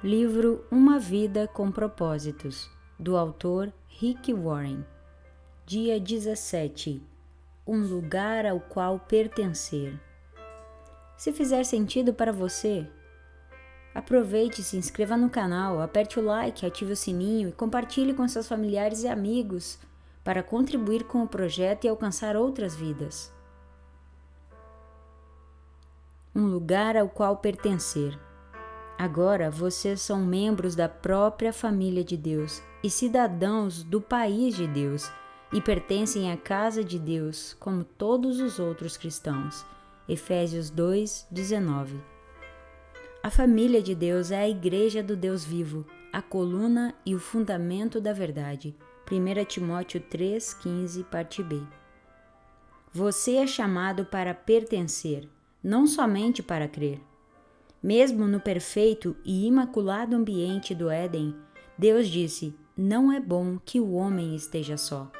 Livro Uma Vida com Propósitos, do autor Rick Warren. Dia 17. Um lugar ao qual pertencer. Se fizer sentido para você, aproveite, se inscreva no canal, aperte o like, ative o sininho e compartilhe com seus familiares e amigos para contribuir com o projeto e alcançar outras vidas. Um lugar ao qual pertencer. Agora vocês são membros da própria família de Deus e cidadãos do país de Deus e pertencem à casa de Deus como todos os outros cristãos. Efésios 2:19. A família de Deus é a igreja do Deus vivo, a coluna e o fundamento da verdade. 1 Timóteo 3:15, parte B. Você é chamado para pertencer, não somente para crer. Mesmo no perfeito e imaculado ambiente do Éden, Deus disse: não é bom que o homem esteja só.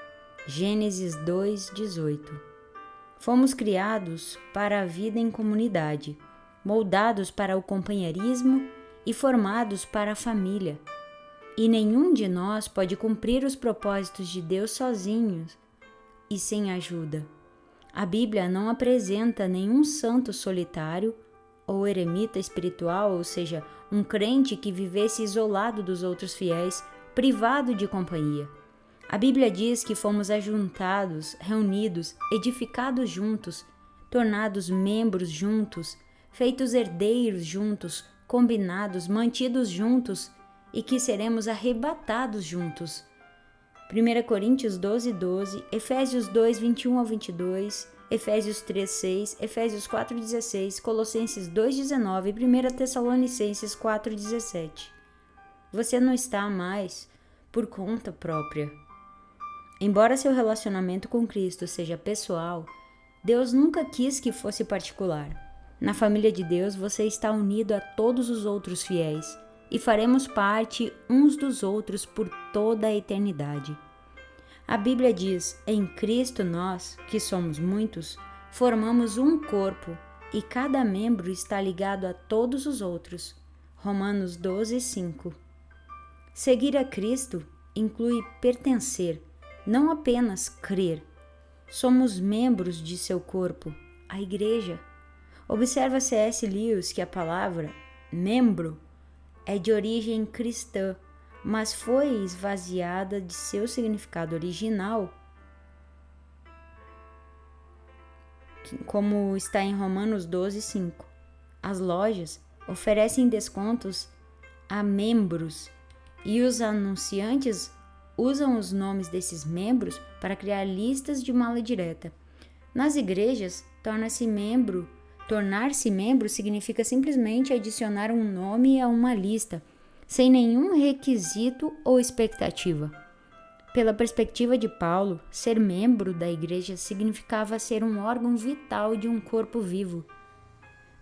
Gênesis 2:18. Fomos criados para a vida em comunidade, moldados para o companheirismo e formados para a família. E nenhum de nós pode cumprir os propósitos de Deus sozinhos e sem ajuda. A Bíblia não apresenta nenhum santo solitário ou eremita espiritual, ou seja, um crente que vivesse isolado dos outros fiéis, privado de companhia. A Bíblia diz que fomos ajuntados, reunidos, edificados juntos, tornados membros juntos, feitos herdeiros juntos, combinados, mantidos juntos e que seremos arrebatados juntos. 1 Coríntios 12:12, Efésios 2:21-22, Efésios 3:6, Efésios 4:16, Colossenses 2:19 e 1 Tessalonicenses 4:17. Você não está mais por conta própria. Embora seu relacionamento com Cristo seja pessoal, Deus nunca quis que fosse particular. Na família de Deus, você está unido a todos os outros fiéis e faremos parte uns dos outros por toda a eternidade. A Bíblia diz: em Cristo nós, que somos muitos, formamos um corpo e cada membro está ligado a todos os outros. Romanos 12:5. Seguir a Cristo inclui pertencer, não apenas crer. Somos membros de seu corpo, a Igreja. Observa C.S. Lewis que a palavra membro é de origem cristã, mas foi esvaziada de seu significado original, como está em Romanos 12:5. As lojas oferecem descontos a membros e os anunciantes usam os nomes desses membros para criar listas de mala direta. Nas igrejas, tornar-se membro significa simplesmente adicionar um nome a uma lista, sem nenhum requisito ou expectativa. Pela perspectiva de Paulo, ser membro da igreja significava ser um órgão vital de um corpo vivo,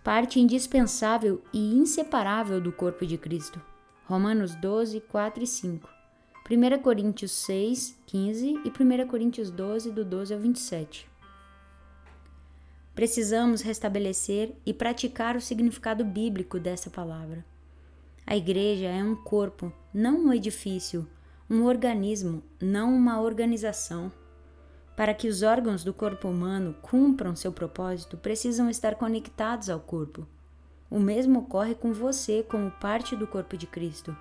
parte indispensável e inseparável do corpo de Cristo. Romanos 12:4 e 5, 1 Coríntios 6:15 e 1 Coríntios 12, do 12 ao 27. Precisamos restabelecer e praticar o significado bíblico dessa palavra. A igreja é um corpo, não um edifício, um organismo, não uma organização. Para que os órgãos do corpo humano cumpram seu propósito, precisam estar conectados ao corpo. O mesmo ocorre com você como parte do corpo de Cristo.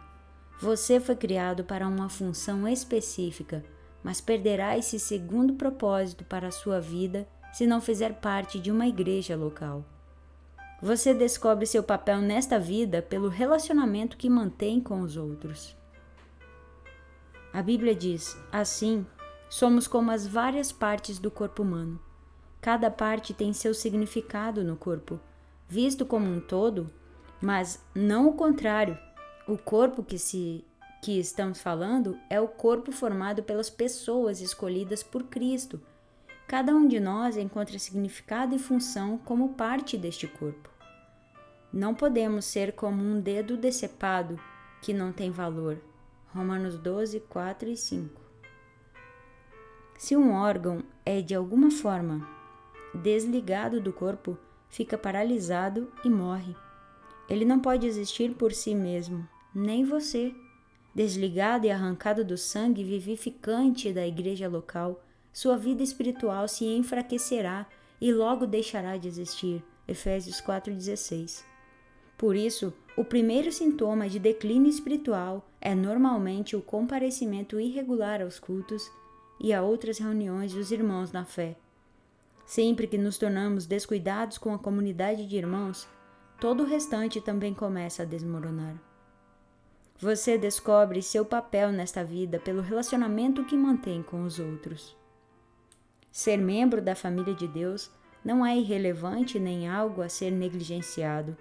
Você foi criado para uma função específica, mas perderá esse segundo propósito para a sua vida se não fizer parte de uma igreja local. Você descobre seu papel nesta vida pelo relacionamento que mantém com os outros. A Bíblia diz: assim, somos como as várias partes do corpo humano. Cada parte tem seu significado no corpo, visto como um todo, mas não o contrário. O corpo que estamos falando é o corpo formado pelas pessoas escolhidas por Cristo. Cada um de nós encontra significado e função como parte deste corpo. Não podemos ser como um dedo decepado que não tem valor. Romanos 12:4 e 5. Se um órgão é de alguma forma desligado do corpo, fica paralisado e morre. Ele não pode existir por si mesmo. nem você. Desligado e arrancado do sangue vivificante da igreja local, sua vida espiritual se enfraquecerá e logo deixará de existir. Efésios 4,16. Por isso, o primeiro sintoma de declínio espiritual é normalmente o comparecimento irregular aos cultos e a outras reuniões dos irmãos na fé. Sempre que nos tornamos descuidados com a comunidade de irmãos, todo o restante também começa a desmoronar. Você descobre seu papel nesta vida pelo relacionamento que mantém com os outros. Ser membro da família de Deus não é irrelevante nem algo a ser negligenciado.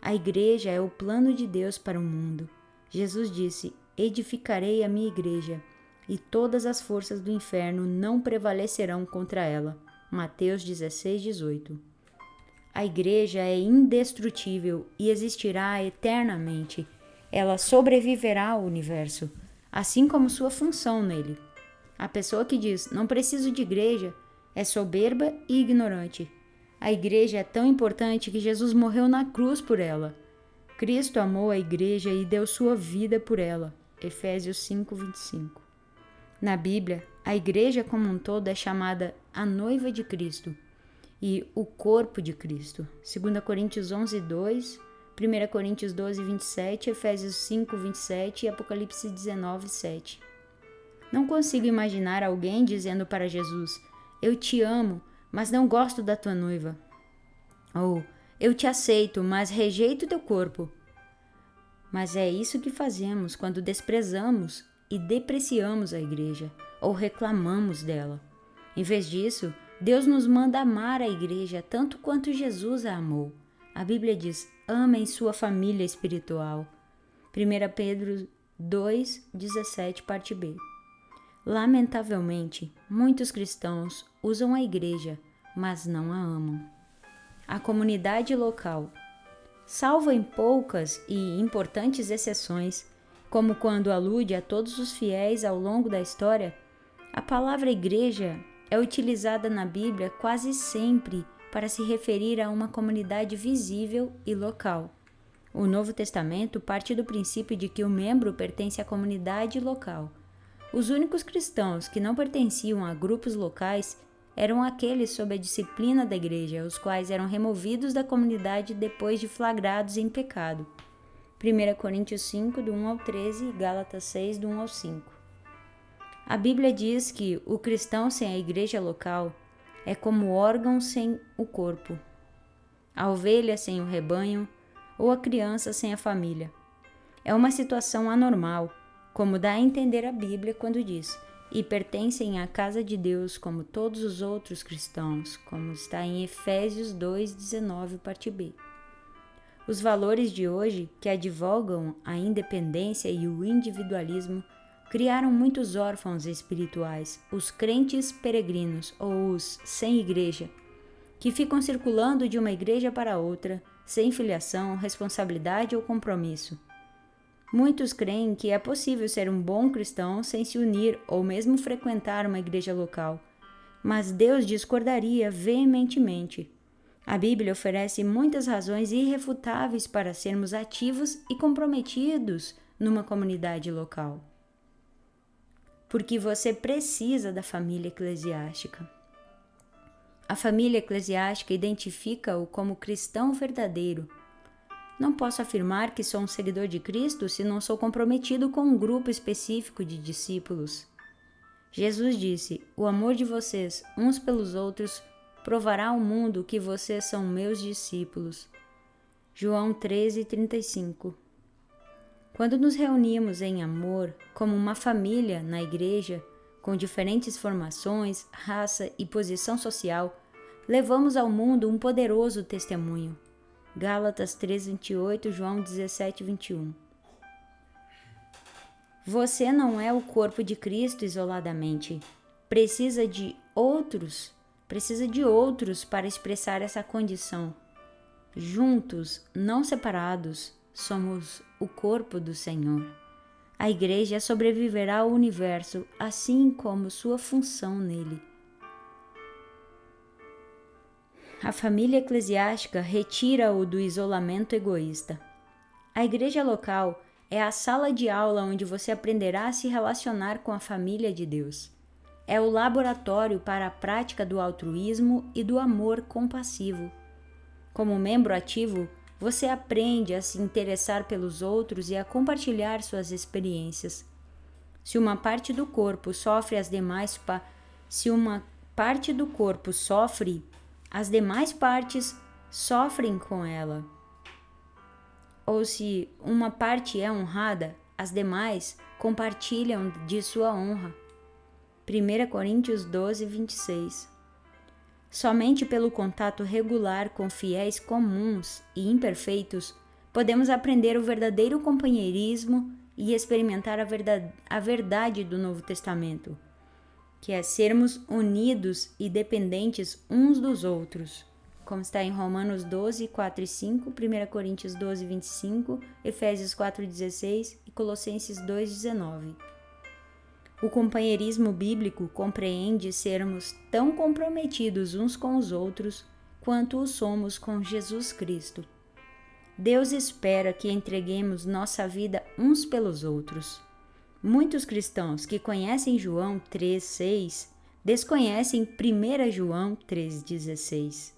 A igreja é o plano de Deus para o mundo. Jesus disse: edificarei a minha igreja, e todas as forças do inferno não prevalecerão contra ela. Mateus 16:18. A igreja é indestrutível e existirá eternamente. Ela sobreviverá ao universo, assim como sua função nele. A pessoa que diz, não preciso de igreja, é soberba e ignorante. A igreja é tão importante que Jesus morreu na cruz por ela. Cristo amou a igreja e deu sua vida por ela. Efésios 5:25. Na Bíblia, a igreja como um todo é chamada a noiva de Cristo e o corpo de Cristo. 2 Coríntios 11:2, 1 Coríntios 12:27, Efésios 5:27 e Apocalipse 19:7. Não consigo imaginar alguém dizendo para Jesus: eu te amo, mas não gosto da tua noiva. Ou, eu te aceito, mas rejeito teu corpo. Mas é isso que fazemos quando desprezamos e depreciamos a igreja, ou reclamamos dela. Em vez disso, Deus nos manda amar a igreja tanto quanto Jesus a amou. A Bíblia diz, amem sua família espiritual. 1 Pedro 2:17, parte B. Lamentavelmente, muitos cristãos usam a igreja, mas não a amam. A comunidade local. Salvo em poucas e importantes exceções, como quando alude a todos os fiéis ao longo da história, a palavra igreja é utilizada na Bíblia quase sempre para se referir a uma comunidade visível e local. O Novo Testamento parte do princípio de que o membro pertence à comunidade local. Os únicos cristãos que não pertenciam a grupos locais eram aqueles sob a disciplina da igreja, os quais eram removidos da comunidade depois de flagrados em pecado. 1 Coríntios 5, do 1 ao 13 e Gálatas 6, do 1 ao 5. A Bíblia diz que o cristão sem a igreja local é como o órgão sem o corpo, a ovelha sem o rebanho ou a criança sem a família. É uma situação anormal, como dá a entender a Bíblia quando diz, e pertencem à casa de Deus como todos os outros cristãos, como está em Efésios 2:19, parte B. Os valores de hoje, que advogam a independência e o individualismo, criaram muitos órfãos espirituais, os crentes peregrinos ou os sem igreja, que ficam circulando de uma igreja para outra, sem filiação, responsabilidade ou compromisso. Muitos creem que é possível ser um bom cristão sem se unir ou mesmo frequentar uma igreja local, mas Deus discordaria veementemente. A Bíblia oferece muitas razões irrefutáveis para sermos ativos e comprometidos numa comunidade local. Porque você precisa da família eclesiástica. A família eclesiástica identifica-o como cristão verdadeiro. Não posso afirmar que sou um seguidor de Cristo se não sou comprometido com um grupo específico de discípulos. Jesus disse, o amor de vocês uns pelos outros provará ao mundo que vocês são meus discípulos. João 13:35. Quando nos reunimos em amor, como uma família na igreja, com diferentes formações, raça e posição social, levamos ao mundo um poderoso testemunho. Gálatas 3:28, João 17:21. Você não é o corpo de Cristo isoladamente. Precisa de outros para expressar essa condição. Juntos, não separados, somos o corpo do Senhor. A igreja sobreviverá ao universo, assim como sua função nele. A família eclesiástica retira-o do isolamento egoísta. A igreja local É a sala de aula onde você aprenderá a se relacionar com a família de Deus. É o laboratório para a prática do altruísmo e do amor compassivo. Como membro ativo, você aprende a se interessar pelos outros e a compartilhar suas experiências. Se uma parte do corpo sofre, as demais partes sofrem com ela. Ou se uma parte é honrada, as demais compartilham de sua honra. 1 Coríntios 12, 26. Somente pelo contato regular com fiéis comuns e imperfeitos podemos aprender o verdadeiro companheirismo e experimentar a verdade do Novo Testamento, que é sermos unidos e dependentes uns dos outros, como está em Romanos 12, 4 e 5, 1 Coríntios 12, 25, Efésios 4, 16 e Colossenses 2, 19. O companheirismo bíblico compreende sermos tão comprometidos uns com os outros quanto o somos com Jesus Cristo. Deus espera que entreguemos nossa vida uns pelos outros. Muitos cristãos que conhecem João 3,6 desconhecem 1 João 3,16.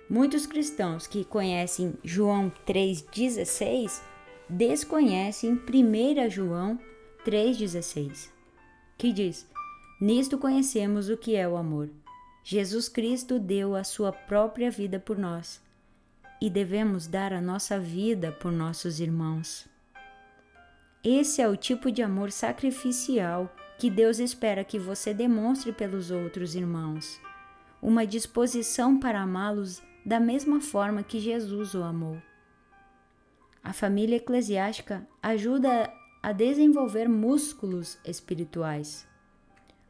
Muitos cristãos que conhecem João 3,16 desconhecem 1 João 3,16, que diz: Nisto conhecemos o que é o amor. Jesus Cristo deu a sua própria vida por nós e devemos dar a nossa vida por nossos irmãos. Esse é o tipo de amor sacrificial que Deus espera que você demonstre pelos outros irmãos. Uma disposição para amá-los da mesma forma que Jesus o amou. A família eclesiástica ajuda a desenvolver músculos espirituais.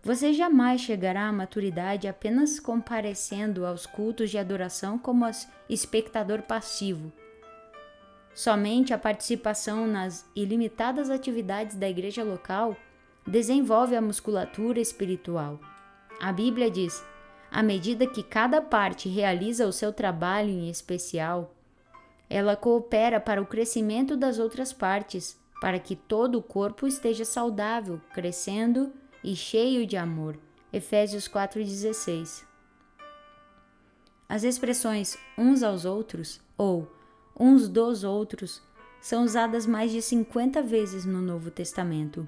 Você jamais chegará à maturidade apenas comparecendo aos cultos de adoração como espectador passivo. Somente a participação nas ilimitadas atividades da igreja local desenvolve a musculatura espiritual. A Bíblia diz: à medida que cada parte realiza o seu trabalho em especial, ela coopera para o crescimento das outras partes, para que todo o corpo esteja saudável, crescendo e cheio de amor. Efésios 4,16. As expressões uns aos outros ou uns dos outros são usadas mais de 50 vezes no Novo Testamento.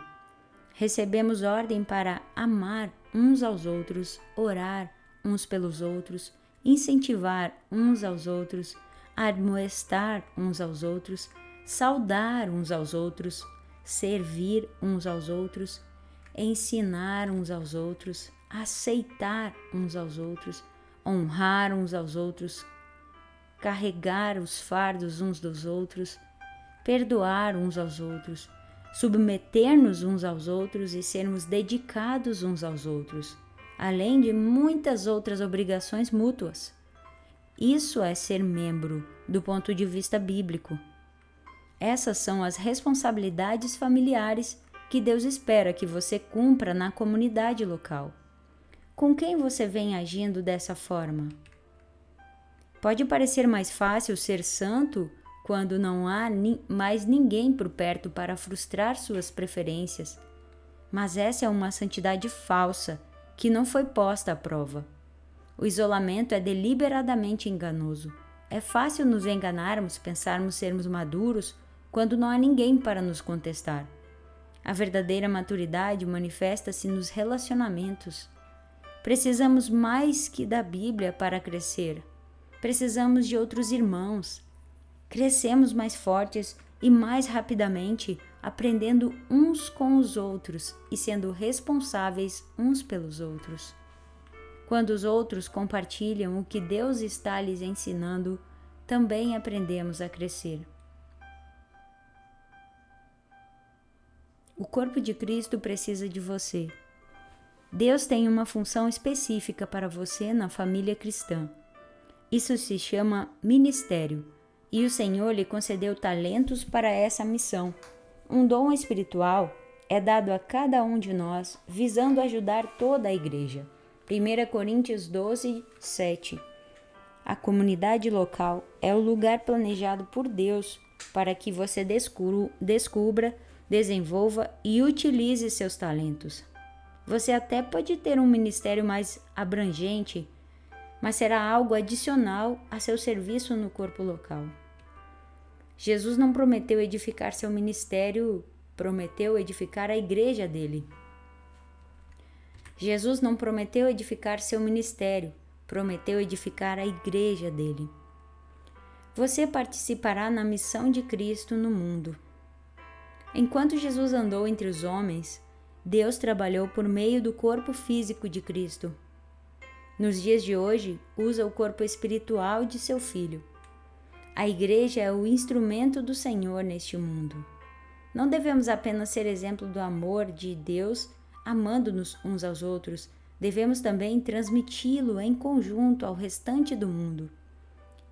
Recebemos ordem para amar uns aos outros, orar uns pelos outros, incentivar uns aos outros, admoestar uns aos outros, saudar uns aos outros, servir uns aos outros, ensinar uns aos outros, aceitar uns aos outros, honrar uns aos outros, carregar os fardos uns dos outros, perdoar uns aos outros, submeter-nos uns aos outros e sermos dedicados uns aos outros, além de muitas outras obrigações mútuas. Isso é ser membro do ponto de vista bíblico. Essas são as responsabilidades familiares que Deus espera que você cumpra na comunidade local. Com quem você vem agindo dessa forma? Pode parecer mais fácil ser santo quando não há mais ninguém por perto para frustrar suas preferências, mas essa é uma santidade falsa que não foi posta à prova. O isolamento é deliberadamente enganoso. É fácil nos enganarmos, pensarmos sermos maduros quando não há ninguém para nos contestar. A verdadeira maturidade manifesta-se nos relacionamentos. Precisamos mais que da Bíblia para crescer. Precisamos de outros irmãos. Crescemos mais fortes e mais rapidamente, aprendendo uns com os outros e sendo responsáveis uns pelos outros. Quando os outros compartilham o que Deus está lhes ensinando, também aprendemos a crescer. O corpo de Cristo precisa de você. Deus tem uma função específica para você na família cristã. Isso se chama ministério, e o Senhor lhe concedeu talentos para essa missão. Um dom espiritual é dado a cada um de nós, visando ajudar toda a igreja. 1 Coríntios 12, 7. A comunidade local é o lugar planejado por Deus para que você descubra, desenvolva e utilize seus talentos. Você até pode ter um ministério mais abrangente, mas será algo adicional a seu serviço no corpo local. Jesus não prometeu edificar seu ministério, prometeu edificar a igreja dele. Jesus não prometeu edificar seu ministério, prometeu edificar a igreja dele. Você participará na missão de Cristo no mundo. Enquanto Jesus andou entre os homens, Deus trabalhou por meio do corpo físico de Cristo. Nos dias de hoje, usa o corpo espiritual de seu Filho. A igreja é o instrumento do Senhor neste mundo. Não devemos apenas ser exemplo do amor de Deus, amando-nos uns aos outros, devemos também transmiti-lo em conjunto ao restante do mundo.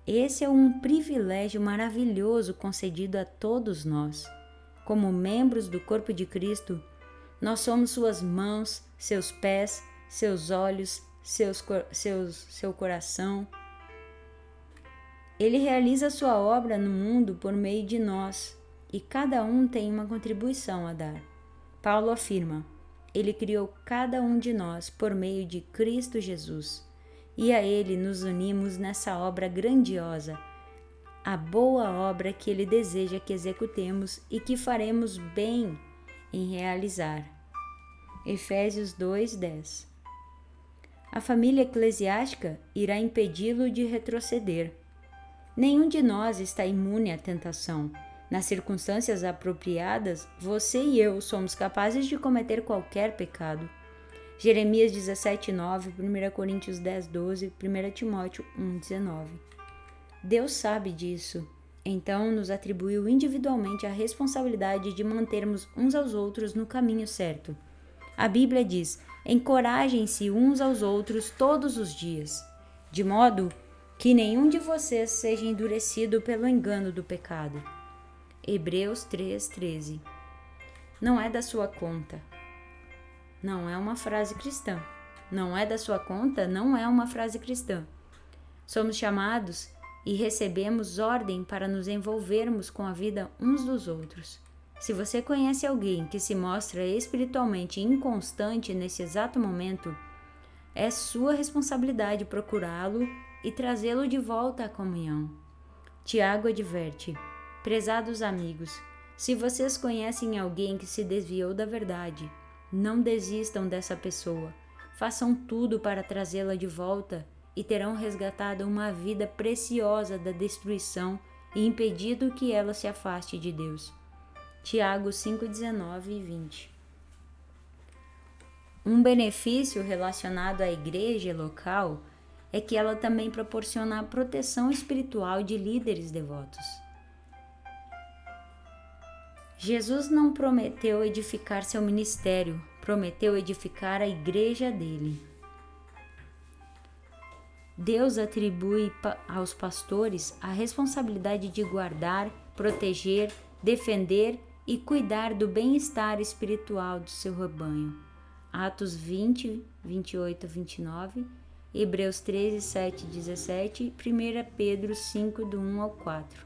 Esse é um privilégio maravilhoso concedido a todos nós. Como membros do corpo de Cristo, nós somos suas mãos, seus pés, seus olhos, seu coração. Ele realiza sua obra no mundo por meio de nós, e cada um tem uma contribuição a dar. Paulo afirma: Ele criou cada um de nós por meio de Cristo Jesus, e a Ele nos unimos nessa obra grandiosa, a boa obra que Ele deseja que executemos e que faremos bem em realizar. Efésios 2:10. A família eclesiástica irá impedi-lo de retroceder. Nenhum de nós está imune à tentação. Nas circunstâncias apropriadas, você e eu somos capazes de cometer qualquer pecado. Jeremias 17:9, 1 Coríntios 10:12, 1 Timóteo 1:19. Deus sabe disso, então nos atribuiu individualmente a responsabilidade de mantermos uns aos outros no caminho certo. A Bíblia diz: encorajem-se uns aos outros todos os dias, de modo que nenhum de vocês seja endurecido pelo engano do pecado. Hebreus 3:13. Não é da sua conta. Não é uma frase cristã. Não é da sua conta, não é uma frase cristã. Somos chamados e recebemos ordem para nos envolvermos com a vida uns dos outros. Se você conhece alguém que se mostra espiritualmente inconstante nesse exato momento, é sua responsabilidade procurá-lo e trazê-lo de volta à comunhão. Tiago adverte: prezados amigos, se vocês conhecem alguém que se desviou da verdade, não desistam dessa pessoa. Façam tudo para trazê-la de volta e terão resgatado uma vida preciosa da destruição e impedido que ela se afaste de Deus. Tiago 5:19 e 20. Um benefício relacionado à igreja local é que ela também proporciona a proteção espiritual de líderes devotos. Jesus não prometeu edificar seu ministério, prometeu edificar a igreja dele. Deus atribui aos pastores a responsabilidade de guardar, proteger, defender e cuidar do bem-estar espiritual do seu rebanho. Atos 20, 28 a 29, Hebreus 13, 7 e 17, 1 Pedro 5, do 1 ao 4.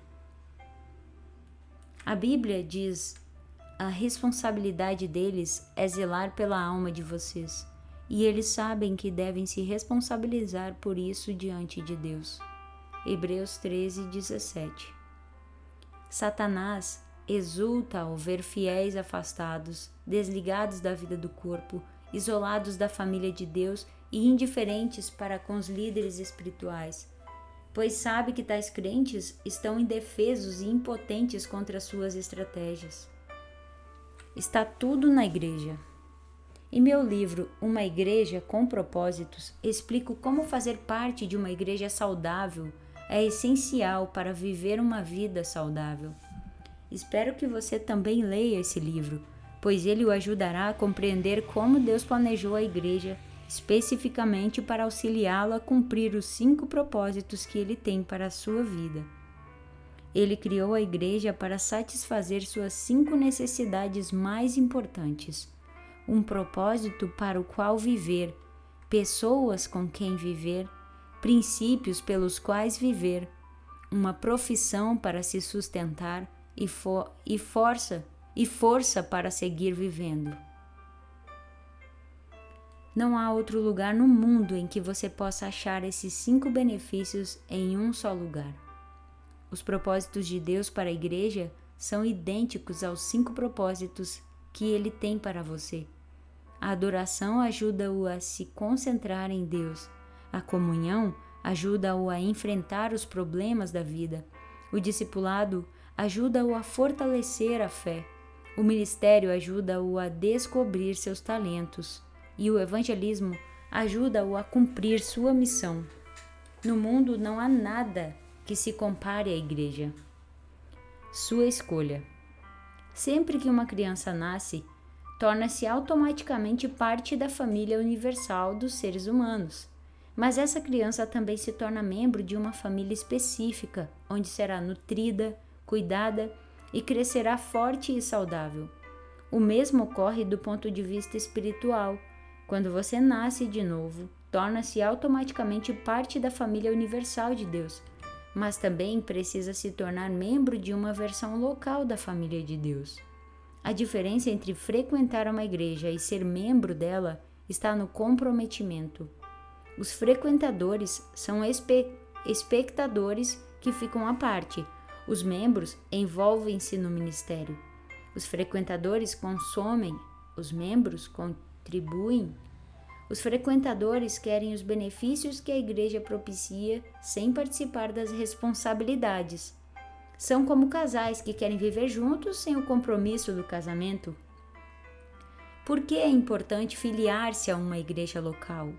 A Bíblia diz: a responsabilidade deles é zelar pela alma de vocês, e eles sabem que devem se responsabilizar por isso diante de Deus. Hebreus 13, 17. Satanás exulta ao ver fiéis afastados, desligados da vida do corpo, isolados da família de Deus e indiferentes para com os líderes espirituais, pois sabe que tais crentes estão indefesos e impotentes contra suas estratégias. Está tudo na igreja. Em meu livro Uma Igreja com Propósitos, explico como fazer parte de uma igreja saudável é essencial para viver uma vida saudável. Espero que você também leia esse livro, pois ele o ajudará a compreender como Deus planejou a igreja especificamente para auxiliá-lo a cumprir os 5 propósitos que ele tem para a sua vida. Ele criou a igreja para satisfazer suas 5 necessidades mais importantes: um propósito para o qual viver, pessoas com quem viver, princípios pelos quais viver, uma profissão para se sustentar e força para seguir vivendo. Não há outro lugar no mundo em que você possa achar esses 5 benefícios em um só lugar. Os propósitos de Deus para a igreja são idênticos aos 5 propósitos que Ele tem para você. A adoração ajuda-o a se concentrar em Deus. A comunhão ajuda-o a enfrentar os problemas da vida. O discipulado ajuda-o a fortalecer a fé. O ministério ajuda-o a descobrir seus talentos. E o evangelismo ajuda-o a cumprir sua missão. No mundo não há nada que se compare à igreja. Sua escolha. Sempre que uma criança nasce, torna-se automaticamente parte da família universal dos seres humanos. Mas essa criança também se torna membro de uma família específica, onde será nutrida, cuidada e crescerá forte e saudável. O mesmo ocorre do ponto de vista espiritual. Quando você nasce de novo, torna-se automaticamente parte da família universal de Deus, mas também precisa se tornar membro de uma versão local da família de Deus. A diferença entre frequentar uma igreja e ser membro dela está no comprometimento. Os frequentadores são espectadores que ficam à parte. Os membros envolvem-se no ministério. Os frequentadores consomem, os membros contribuem. Os frequentadores querem os benefícios que a igreja propicia sem participar das responsabilidades. São como casais que querem viver juntos sem o compromisso do casamento. Por que é importante filiar-se a uma igreja local?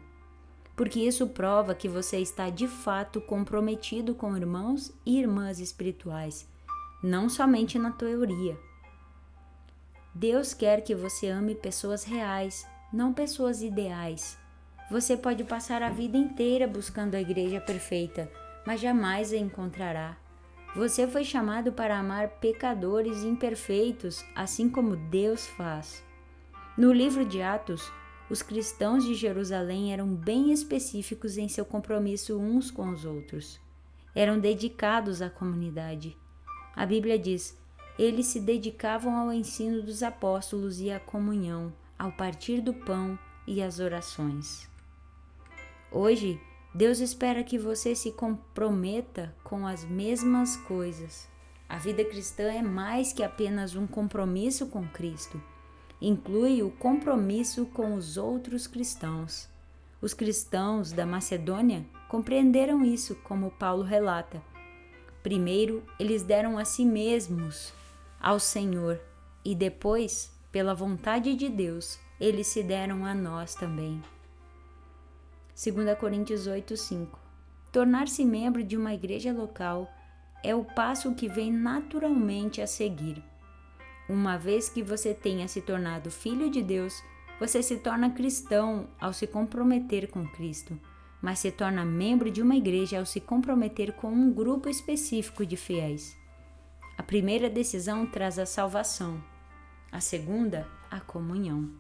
Porque isso prova que você está de fato comprometido com irmãos e irmãs espirituais, não somente na teoria. Deus quer que você ame pessoas reais, não pessoas ideais. Você pode passar a vida inteira buscando a igreja perfeita, mas jamais a encontrará. Você foi chamado para amar pecadores imperfeitos, assim como Deus faz. No livro de Atos, os cristãos de Jerusalém eram bem específicos em seu compromisso uns com os outros. Eram dedicados à comunidade. A Bíblia diz: eles se dedicavam ao ensino dos apóstolos e à comunhão, ao partir do pão e às orações. Hoje, Deus espera que você se comprometa com as mesmas coisas. A vida cristã é mais que apenas um compromisso com Cristo. Inclui o compromisso com os outros cristãos. Os cristãos da Macedônia compreenderam isso, como Paulo relata. Primeiro, eles deram a si mesmos ao Senhor e depois, pela vontade de Deus, eles se deram a nós também. 2 Coríntios 8:5. Tornar-se membro de uma igreja local é o passo que vem naturalmente a seguir. Uma vez que você tenha se tornado filho de Deus, você se torna cristão ao se comprometer com Cristo, mas se torna membro de uma igreja ao se comprometer com um grupo específico de fiéis. A primeira decisão traz a salvação, a segunda, a comunhão.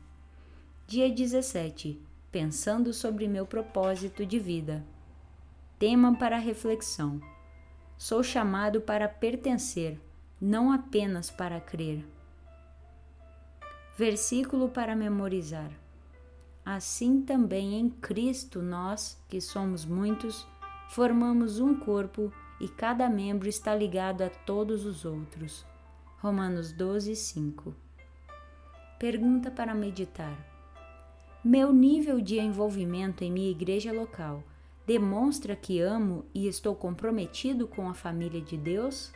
Dia 17. Pensando sobre meu propósito de vida. Tema para reflexão. Sou chamado para pertencer, não apenas para crer. Versículo para memorizar. Assim também em Cristo nós, que somos muitos, formamos um corpo e cada membro está ligado a todos os outros. Romanos 12:5. Pergunta para meditar. Meu nível de envolvimento em minha igreja local demonstra que amo e estou comprometido com a família de Deus?